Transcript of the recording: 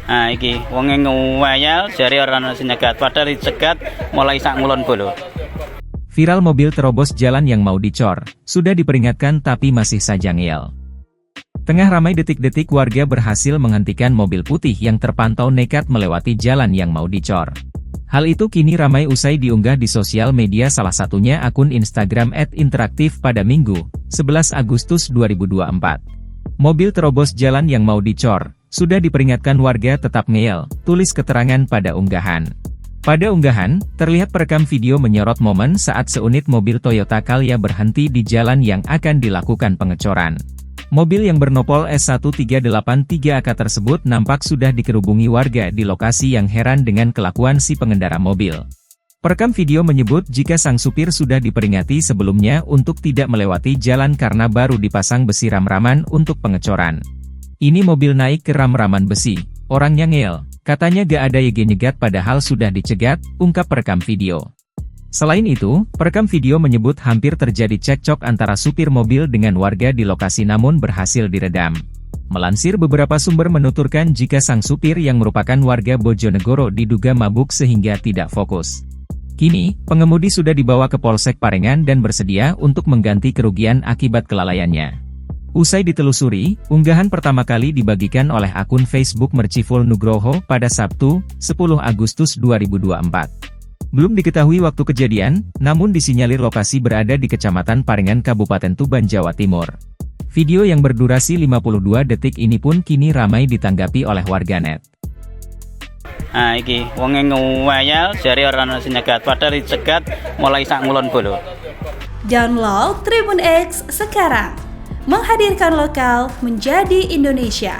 Nah, iki wonge ngewayal jare ora ana sing nyegat, padahal dicegat mulai sak ngulon bolo. Viral mobil terobos jalan yang mau dicor, sudah diperingatkan tapi masih saja ngeyel. Tengah ramai detik-detik warga berhasil menghentikan mobil putih yang terpantau nekat melewati jalan yang mau dicor. Hal itu kini ramai usai diunggah di sosial media, salah satunya akun Instagram @interaktif pada Minggu, 11 Agustus 2024. Mobil terobos jalan yang mau dicor, sudah diperingatkan warga tetap ngeyel, tulis keterangan pada unggahan. Pada unggahan, terlihat perekam video menyorot momen saat seunit mobil Toyota Calya berhenti di jalan yang akan dilakukan pengecoran. Mobil yang bernopol S1383AK tersebut nampak sudah dikerubungi warga di lokasi yang heran dengan kelakuan si pengendara mobil. Perekam video menyebut jika sang supir sudah diperingati sebelumnya untuk tidak melewati jalan karena baru dipasang besi ram-raman untuk pengecoran. Ini mobil naik ke ram-raman besi, orangnya ngeyel, katanya gak ada YG nyegat padahal sudah dicegat, ungkap perekam video. Selain itu, perekam video menyebut hampir terjadi cekcok antara supir mobil dengan warga di lokasi namun berhasil diredam. Melansir beberapa sumber menuturkan jika sang supir yang merupakan warga Bojonegoro diduga mabuk sehingga tidak fokus. Kini, pengemudi sudah dibawa ke Polsek Parengan dan bersedia untuk mengganti kerugian akibat kelalaiannya. Usai ditelusuri, unggahan pertama kali dibagikan oleh akun Facebook Merciful Nugroho pada Sabtu, 10 Agustus 2024. Belum diketahui waktu kejadian, namun disinyalir lokasi berada di Kecamatan Parengan Kabupaten Tuban, Jawa Timur. Video yang berdurasi 52 detik ini pun kini ramai ditanggapi oleh warganet. Nah, iki wonge ngewayal jare ora ana sing nyegat, padahal dicegat mulai sak ngulon bolo. Download Tribun X sekarang, menghadirkan lokal menjadi Indonesia.